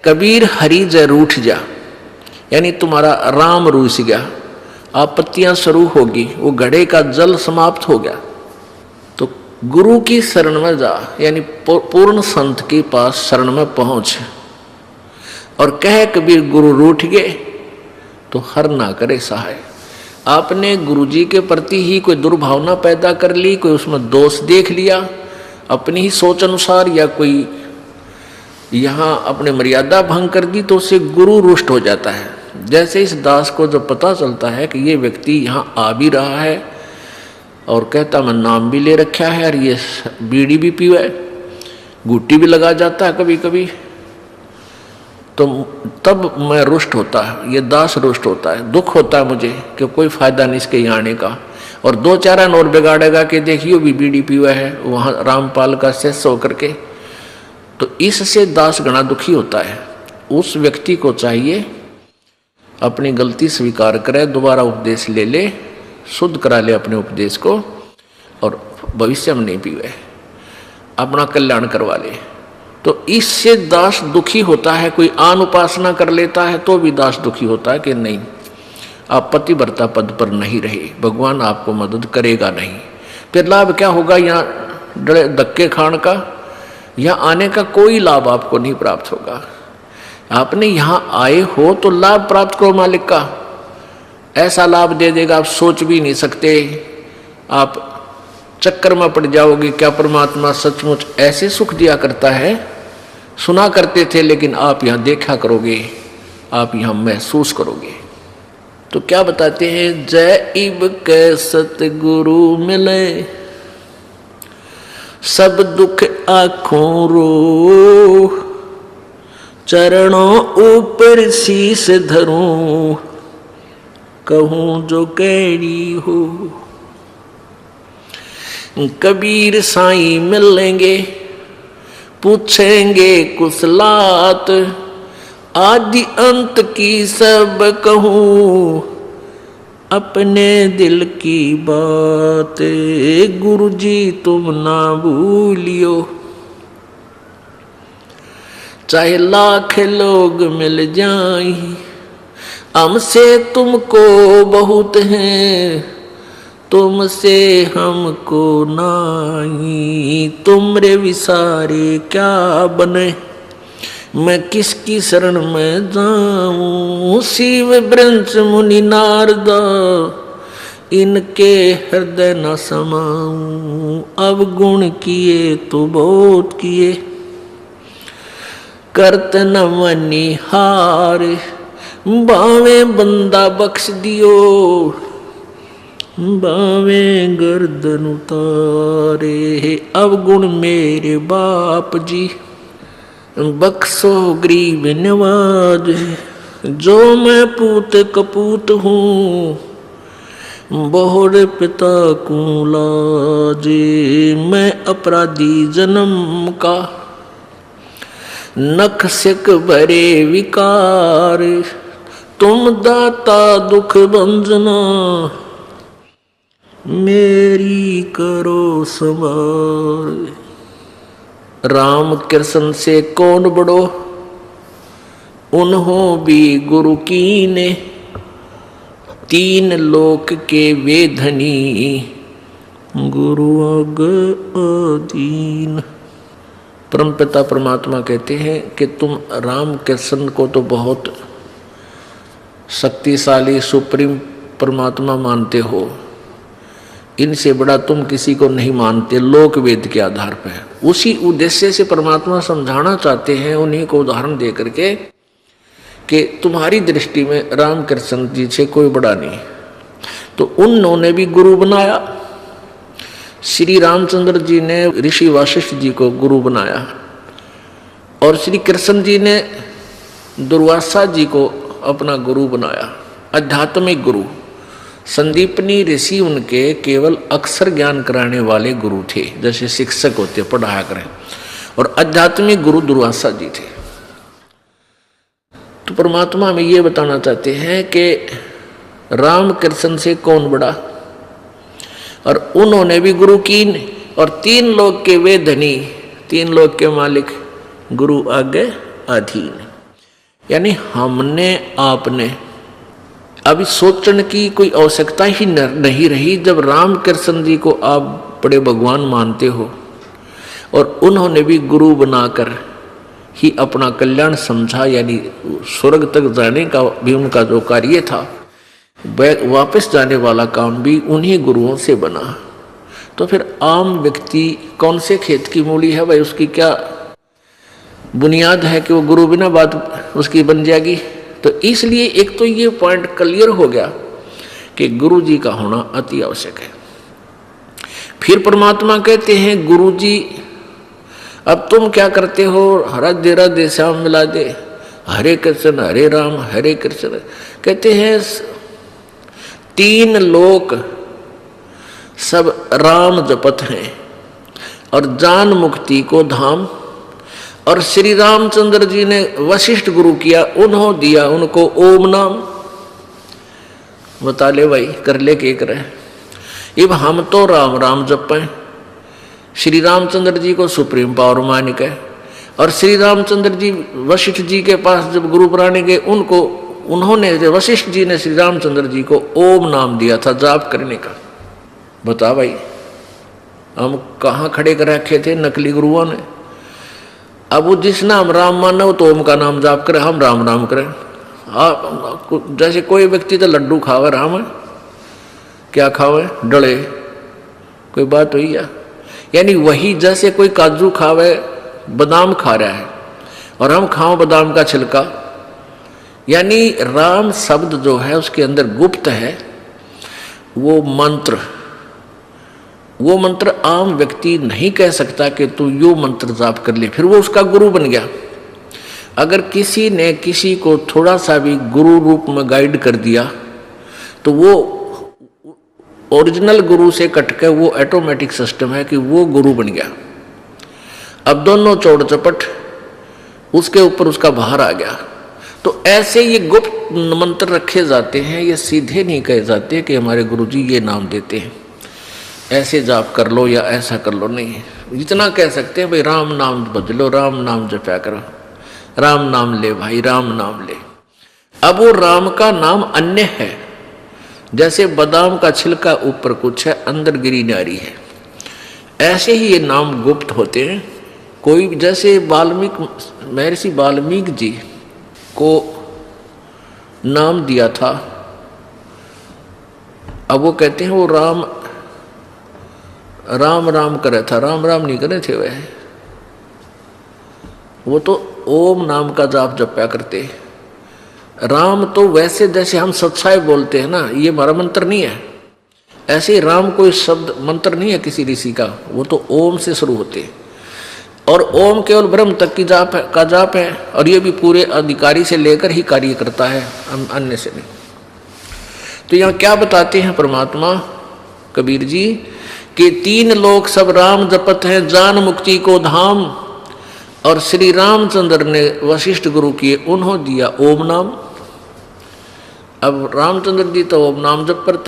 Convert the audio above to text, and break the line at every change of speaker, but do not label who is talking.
कबीर हरि जय रूठ जा, यानी तुम्हारा राम रूस गया, आपत्तियां शुरू होगी, वो घड़े का जल समाप्त हो गया। तो गुरु की शरण में जा, यानी पूर्ण संत के पास शरण में पहुंच और कह कबीर गुरु रूठ गए तो हर ना करे सहाय। आपने गुरुजी के प्रति ही कोई दुर्भावना पैदा कर ली, कोई उसमें दोष देख लिया अपनी ही सोच अनुसार, या कोई यहाँ अपने मर्यादा भंग कर दी, तो उससे गुरु रुष्ट हो जाता है। जैसे इस दास को जब पता चलता है कि ये व्यक्ति यहाँ आ भी रहा है और कहता मैं नाम भी ले रखा है और ये बीड़ी भी पीवा है, गुट्टी भी लगा जाता है कभी कभी, तो तब मैं रुष्ट होता है, ये दास रुष्ट होता है, दुख होता है मुझे कि कोई फायदा नहीं इसके यहाँ आने का। और दो चार और बिगाड़ेगा कि देखिए भी बीड़ी पीवा है वहाँ रामपाल का शेष होकर के, तो इससे दास गणा दुखी होता है। उस व्यक्ति को चाहिए अपनी गलती स्वीकार करे, दोबारा उपदेश ले ले, शुद्ध करा ले अपने उपदेश को और भविष्य में नहीं पीवे, अपना कल्याण करवा ले। तो इससे दास दुखी होता है। कोई आन उपासना कर लेता है तो भी दास दुखी होता है कि नहीं, आप पतिव्रता पद पर नहीं रहे, भगवान आपको मदद करेगा नहीं। फिर लाभ क्या होगा यहाँ डरे धक्के खान का, यहाँ आने का कोई लाभ आपको नहीं प्राप्त होगा। आपने यहाँ आए हो तो लाभ प्राप्त करो मालिक का, ऐसा लाभ दे देगा आप सोच भी नहीं सकते, आप चक्कर में पड़ जाओगे। क्या परमात्मा सचमुच ऐसे सुख दिया करता है? सुना करते थे, लेकिन आप यहाँ देखा करोगे, आप यहाँ महसूस करोगे। तो क्या बताते हैं, जय इब के सतगुरु मिले, सब दुख आँखों रो, चरणों ऊपर शीस धरूं, कहूं जो कैडी हो। कबीर साईं मिलेंगे, पूछेंगे कुशलात, आदि अंत की सब कहूं, अपने दिल की बात, गुरुजी तुम ना भूलियो। चाहे लाख लोग मिल जाएं, हमसे तुमको बहुत हैं, तुमसे हमको नाही, तुमरे विसारे क्या बने, मैं किसकी शरण में जाऊं। शिव ब्रंश मुनि नारद, इनके हृदय न समाऊं। अब गुण किए तो बहुत किए, करत न मनी हार, बावे बंदा बख्श दियो, बावे गर्दन उतारे। अब गुण मेरे बाप जी, बख्शो गरीब नवाज, जो मैं पूत कपूत हूँ, बहुर पिता को लाजे। मैं अपराधी जन्म का, नख सिक भरे विकार, तुम दाता दुख भंजना, मेरी करो संभाल। राम कृष्ण से कौन बड़ो, उन्हों भी गुरु कीने, तीन लोक के वे धनी, गुरु अग अधीन। परमपिता परमात्मा कहते हैं कि तुम राम कृष्ण को तो बहुत शक्तिशाली सुप्रीम परमात्मा मानते हो, इनसे बड़ा तुम किसी को नहीं मानते, लोक वेद के आधार पर। उसी उद्देश्य से परमात्मा समझाना चाहते हैं उन्हीं को उदाहरण दे करके कि तुम्हारी दृष्टि में राम कृष्ण जी से कोई बड़ा नहीं। तो उन्होंने भी गुरु बनाया। श्री रामचंद्र जी ने ऋषि वशिष्ठ जी को गुरु बनाया और श्री कृष्ण जी ने दुर्वासा जी को अपना गुरु बनाया, आध्यात्मिक गुरु। संदीपनी ऋषि उनके केवल अक्षर ज्ञान कराने वाले गुरु थे, जैसे शिक्षक होते पढ़ाया करें, और आध्यात्मिक गुरु दुर्वासा जी थे। तो परमात्मा में ये बताना चाहते हैं कि राम कृष्ण से कौन बड़ा, और उन्होंने भी गुरु कीन, और तीन लोक के वे धनी, तीन लोक के मालिक, गुरु आगे अधीन। यानी हमने आपने अभी सोचने की कोई आवश्यकता ही नहीं रही। जब राम कृष्ण जी को आप बड़े भगवान मानते हो और उन्होंने भी गुरु बनाकर ही अपना कल्याण समझा, यानी स्वर्ग तक जाने का भी उनका जो कार्य था, वापस जाने वाला काम भी उन्हीं गुरुओं से बना। तो फिर आम व्यक्ति कौन से खेत की मूली है भाई, उसकी क्या बुनियाद है कि वो गुरु बिना बात उसकी बन जाएगी। तो इसलिए एक तो ये पॉइंट क्लियर हो गया कि गुरु जी का होना अति आवश्यक है। फिर परमात्मा कहते हैं गुरु जी अब तुम क्या करते हो, राधे राधे श्याम मिला दे, हरे कृष्ण हरे राम हरे कृष्ण। कहते हैं 3 लोक सब राम जपत हैं और जान मुक्ति को धाम। और श्री रामचंद्र जी ने वशिष्ठ गुरु किया, उन्होंने दिया उनको ओम नाम। बता ले भाई, कर ले के करे। अब हम तो राम राम जपें, श्री रामचंद्र जी को सुप्रीम पावर मान के, और श्री रामचंद्र जी वशिष्ठ जी के पास जब गुरु बनाने गए, उन्होंने वशिष्ठ जी ने श्री रामचंद्र जी को ओम नाम दिया था जाप करने का। बता भाई, हम कहाँ खड़े कर रखे थे नकली गुरुओं ने। अब वो जिस नाम राम माना हो तो ओम का नाम जाप करे, हम राम राम करें। जैसे कोई व्यक्ति तो लड्डू खावे राम है, क्या खावे डले, कोई बात हुई या? यानी वही जैसे कोई काजू खावे बादाम खा रहा है और हम खाओ बादाम का छिलका। यानी राम शब्द जो है उसके अंदर गुप्त है वो मंत्र आम व्यक्ति नहीं कह सकता कि तू यो मंत्र जाप कर ले, फिर वो उसका गुरु बन गया। अगर किसी ने किसी को थोड़ा सा भी गुरु रूप में गाइड कर दिया तो वो ओरिजिनल गुरु से कटकर वो ऑटोमेटिक सिस्टम है कि वो गुरु बन गया। अब दोनों चौड़ चपट उसके ऊपर उसका भार आ गया। तो ऐसे ये गुप्त मंत्र रखे जाते हैं, ये सीधे नहीं कहे जाते कि हमारे गुरुजी ये नाम देते हैं ऐसे जाप कर लो या ऐसा कर लो, नहीं। इतना कह सकते हैं भाई राम नाम भज लो, राम नाम जपया करो, राम नाम ले भाई, राम नाम ले। अब वो राम का नाम अन्य है, जैसे बादाम का छिलका ऊपर कुछ है अंदर गिरी नारी है, ऐसे ही ये नाम गुप्त होते हैं। कोई जैसे महर्षि वाल्मीकि जी को नाम दिया था, अब वो कहते हैं वो राम राम करे था, राम राम नहीं करे थे वह, वो तो ओम नाम का जाप जपया करते। राम तो वैसे जैसे हम सच्चाई बोलते हैं ना, ये हमारा मंत्र नहीं है। ऐसे राम कोई शब्द मंत्र नहीं है किसी ऋषि का, वो तो ओम से शुरू होते हैं। और ओम केवल ब्रह्म तक की जाप है, और ये भी पूरे अधिकारी से लेकर ही कार्य करता है, अन्य से नहीं। तो यहाँ क्या बताते हैं परमात्मा कबीर जी कि 3 लोक सब राम जपत हैं, जान मुक्ति को धाम। और श्री रामचंद्र ने वशिष्ठ गुरु किए, उन्होंने दिया ओम नाम। अब रामचंद्र जी तो ओम नाम जप करते